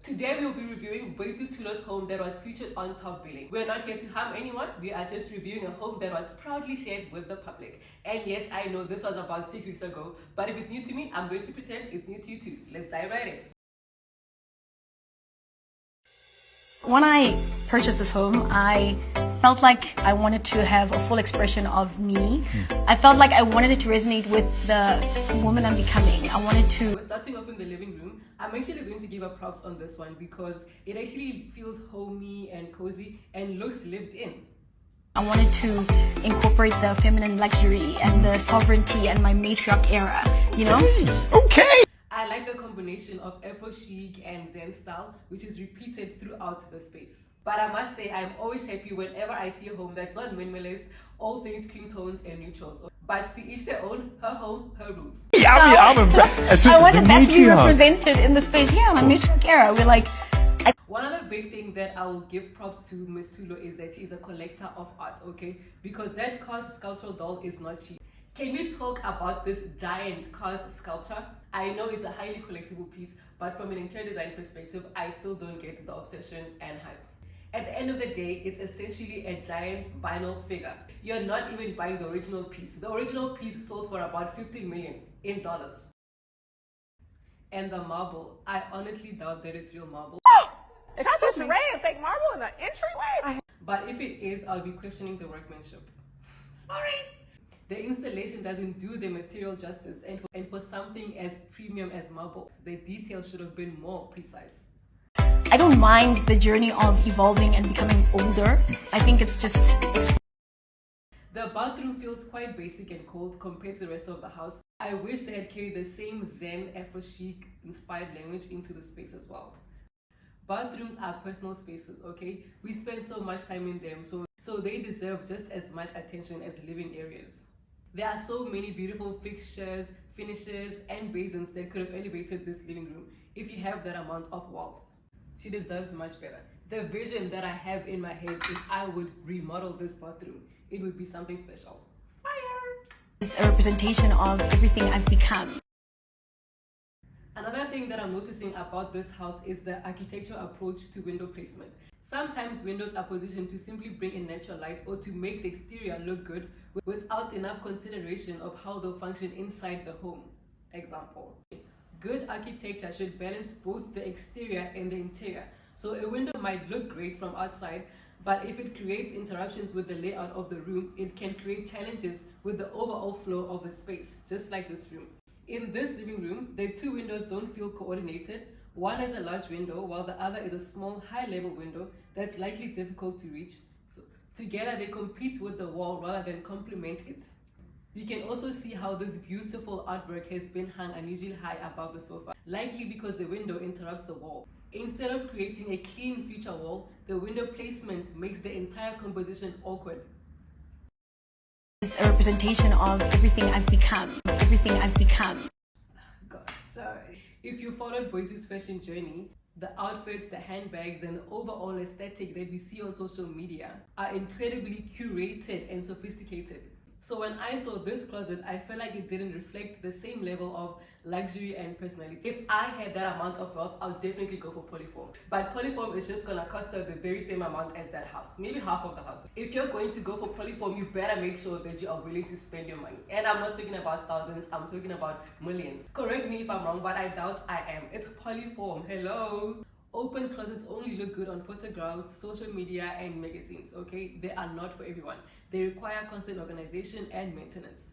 Today we will be reviewing Boity Thulo's home that was featured on Top Billing. We are not here to harm anyone, we are just reviewing a home that was proudly shared with the public. And yes, I know this was about 6 weeks ago, but if it's new to me, I'm going to pretend it's new to you too. Let's dive right in. When I purchased this home, I felt like I wanted to have a full expression of me. I felt like I wanted it to resonate with the woman I'm becoming. I wanted to... We're starting off in the living room. I'm actually going to give her props on this one because it actually feels homey and cozy and looks lived in. I wanted to incorporate the feminine luxury and the sovereignty and my matriarch era, you know? Okay! I like the combination of Afro chic and Zen style, which is repeated throughout the space. But I must say, I'm always happy whenever I see a home that's not minimalist, all things cream tones and neutrals. But to each their own, her home, her rules. Yeah, I'm impressed. I wanted that to be represented in the space. Yeah, my matriarch era. We're like... One other big thing that I will give props to Miss Thulo is that she's a collector of art, okay? Because that cast sculptural doll is not cheap. Can we talk about this giant cast sculpture? I know it's a highly collectible piece, but from an interior design perspective, I still don't get the obsession and hype. At the end of the day, it's essentially a giant vinyl figure. You're not even buying the original piece. The original piece sold for about $15 million in dollars. And the marble, I honestly doubt that it's real marble. Excuse me. Fake marble in the entryway? But if it is, I'll be questioning the workmanship. Sorry. The installation doesn't do the material justice, and for something as premium as marble, the detail should have been more precise. I don't mind the journey of evolving and becoming older. I think it's just... The bathroom feels quite basic and cold compared to the rest of the house. I wish they had carried the same Zen Afro chic inspired language into the space as well. Bathrooms are personal spaces, okay? We spend so much time in them, so they deserve just as much attention as living areas. There are so many beautiful fixtures, finishes, and basins that could have elevated this living room if you have that amount of wealth. She deserves much better. The vision that I have in my head, if I would remodel this bathroom, it would be something special. Fire! It's a representation of everything I've become. Another thing that I'm noticing about this house is the architectural approach to window placement. Sometimes windows are positioned to simply bring in natural light or to make the exterior look good without enough consideration of how they'll function inside the home. Example. Good architecture should balance both the exterior and the interior. So a window might look great from outside, but if it creates interruptions with the layout of the room, it can create challenges with the overall flow of the space, just like this room. In this living room, the two windows don't feel coordinated. One is a large window, while the other is a small, high-level window that's likely difficult to reach. So together, they compete with the wall rather than complement it. You can also see how this beautiful artwork has been hung unusually high above the sofa, likely because the window interrupts the wall. Instead of creating a clean future wall, the window placement makes the entire composition awkward. It's a representation of everything I've become. Everything I've become. God, sorry. If you followed Boity's fashion journey, the outfits, the handbags, and the overall aesthetic that we see on social media are incredibly curated and sophisticated. So when I saw this closet, I felt like it didn't reflect the same level of luxury and personality. If I had that amount of wealth, I'll definitely go for polyform. But polyform is just gonna cost her the very same amount as that house, maybe half of the house. If you're going to go for polyform, you better make sure that you are willing to spend your money. And I'm not talking about thousands, I'm talking about millions. Correct me if I'm wrong, but I doubt I am. It's polyform, hello? Open closets only look good on photographs, social media, and magazines, okay? They are not for everyone. They require constant organization and maintenance.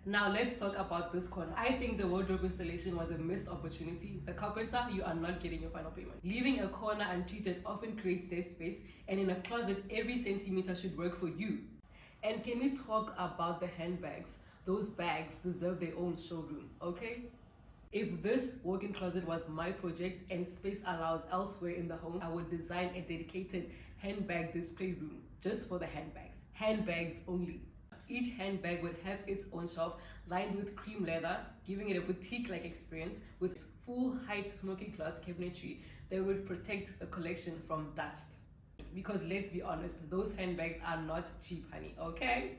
Now let's talk about this corner. I think the wardrobe installation was a missed opportunity. The carpenter, you are not getting your final payment. Leaving a corner untreated often creates dead space, and in a closet, every centimeter should work for you. And can we talk about the handbags? Those bags deserve their own showroom, okay? If this walk-in closet was my project and space allows elsewhere in the home, I would design a dedicated handbag display room just for the handbags. Handbags only. Each handbag would have its own shelf lined with cream leather, giving it a boutique-like experience with full-height smoky glass cabinetry that would protect the collection from dust. Because let's be honest, those handbags are not cheap, honey, okay?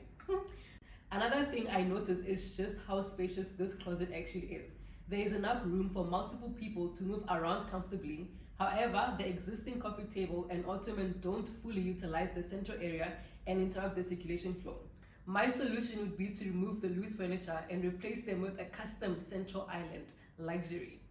Another thing I noticed is just how spacious this closet actually is. There is enough room for multiple people to move around comfortably. However, the existing coffee table and ottoman don't fully utilize the central area and interrupt the circulation flow. My solution would be to remove the loose furniture and replace them with a custom central island, luxury.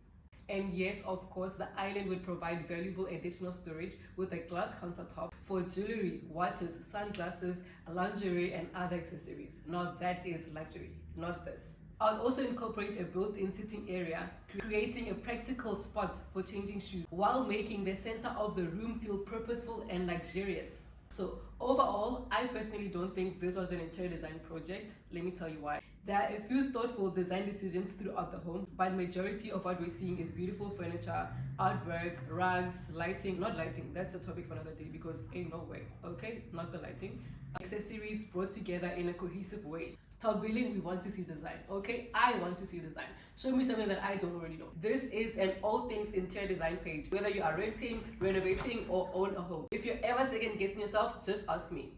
And yes, of course, the island would provide valuable additional storage with a glass countertop for jewelry, watches, sunglasses, lingerie, and other accessories. Now that is luxury, not this. I'll also incorporate a built-in sitting area, creating a practical spot for changing shoes while making the center of the room feel purposeful and luxurious. So overall, I personally don't think this was an interior design project. Let me tell you why. There are a few thoughtful design decisions throughout the home, but majority of what we're seeing is beautiful furniture, artwork, rugs, lighting, not lighting, that's a topic for another day because ain't no way, okay? Not the lighting. Accessories brought together in a cohesive way. Tabili, we want to see design, okay? I want to see design. Show me something that I don't already know. This is an all things interior design page, whether you are renting, renovating, or own a home. If you're ever second guessing yourself, just ask me.